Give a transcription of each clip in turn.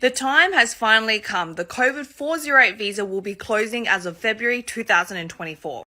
The time has finally come. The Covert 408 visa will be closing as of February 2024.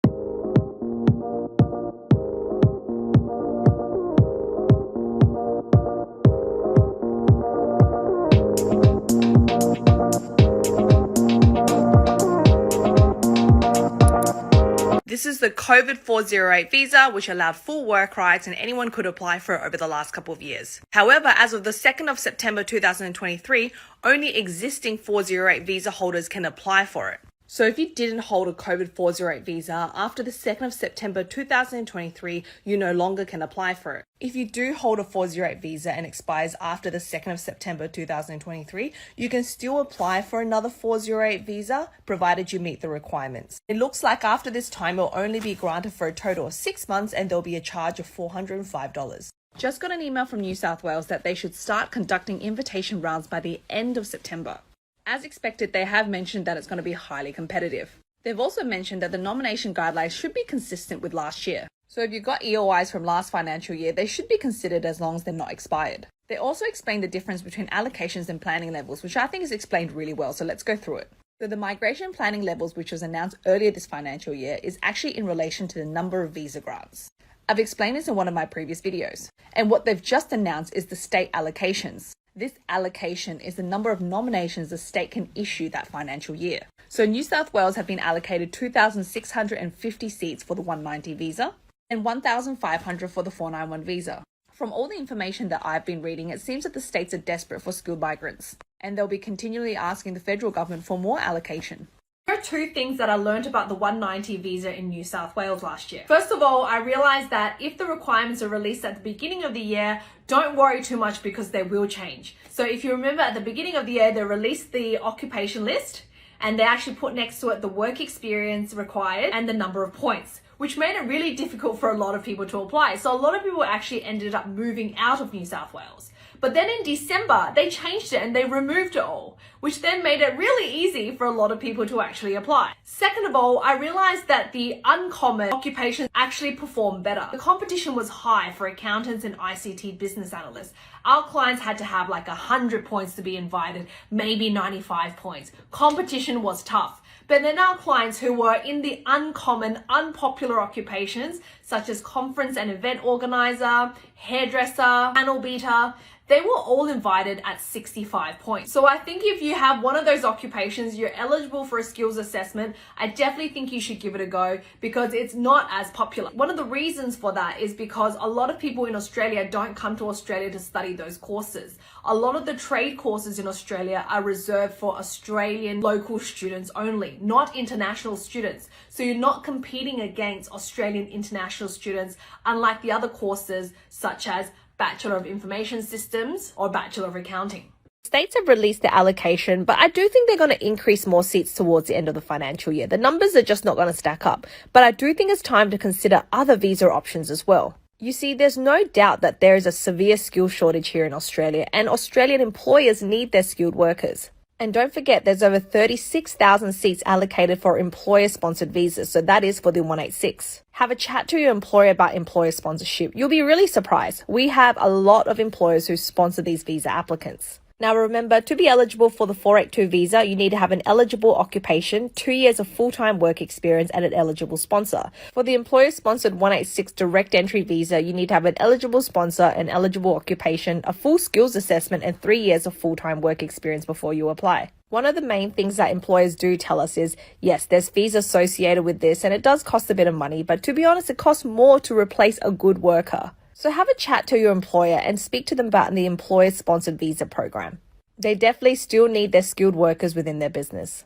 This is the Covert 408 visa, which allowed full work rights and anyone could apply for it over the last couple of years. However, as of the 2nd of September 2023, only existing 408 visa holders can apply for it. So if you didn't hold a Covert 408 visa after the 2nd of September 2023, you no longer can apply for it. If you do hold a 408 visa and expires after the 2nd of September 2023, you can still apply for another 408 visa, provided you meet the requirements. It looks like after this time, it will only be granted for a total of 6 months and there'll be a charge of $405. Just got an email from New South Wales that they should start conducting invitation rounds by the end of September. As expected, they have mentioned that it's going to be highly competitive. They've also mentioned that the nomination guidelines should be consistent with last year. So if you've got EOIs from last financial year, they should be considered as long as they're not expired. They also explained the difference between allocations and planning levels, which I think is explained really well, so let's go through it. So the migration planning levels, which was announced earlier this financial year, is actually in relation to the number of visa grants. I've explained this in one of my previous videos. And what they've just announced is the state allocations. This allocation is the number of nominations the state can issue that financial year. So New South Wales have been allocated 2,650 seats for the 190 visa and 1,500 for the 491 visa. From all the information that I've been reading, it seems that the states are desperate for skilled migrants, and they'll be continually asking the federal government for more allocation. There are two things that I learned about the 190 visa in New South Wales last year. First of all, I realized that if the requirements are released at the beginning of the year, don't worry too much because they will change. So if you remember at the beginning of the year, they released the occupation list and they actually put next to it the work experience required and the number of points, which made it really difficult for a lot of people to apply. So a lot of people actually ended up moving out of New South Wales. But then in December, they changed it and they removed it all, which then made it really easy for a lot of people to actually apply. Second of all, I realized that the uncommon occupations actually perform better. The competition was high for accountants and ICT business analysts. Our clients had to have like 100 points to be invited, maybe 95 points. Competition was tough. But then our clients who were in the uncommon, unpopular occupations, such as conference and event organizer, hairdresser, panel beater, they were all invited at 65 points. So I think if you have one of those occupations, you're eligible for a skills assessment, I definitely think you should give it a go because it's not as popular. One of the reasons for that is because a lot of people in Australia don't come to Australia to study those courses. A lot of the trade courses in Australia are reserved for Australian local students only, not international students. So you're not competing against Australian international students, unlike the other courses such as Bachelor of Information Systems or Bachelor of Accounting. States have released the allocation, but I do think they're going to increase more seats towards the end of the financial year. The numbers are just not going to stack up, but I do think it's time to consider other visa options as well. You see, there's no doubt that there is a severe skill shortage here in Australia, and Australian employers need their skilled workers. And don't forget, there's over 36,000 seats allocated for employer-sponsored visas, so that is for the 186. Have a chat to your employer about employer sponsorship. You'll be really surprised. We have a lot of employers who sponsor these visa applicants. Now remember, to be eligible for the 482 visa, you need to have an eligible occupation, 2 years of full-time work experience, and an eligible sponsor. For the employer-sponsored 186 direct entry visa, you need to have an eligible sponsor, an eligible occupation, a full skills assessment, and 3 years of full-time work experience before you apply. One of the main things that employers do tell us is, yes, there's fees associated with this, and it does cost a bit of money, but to be honest, it costs more to replace a good worker. So have a chat to your employer and speak to them about the employer-sponsored visa program. They definitely still need their skilled workers within their business.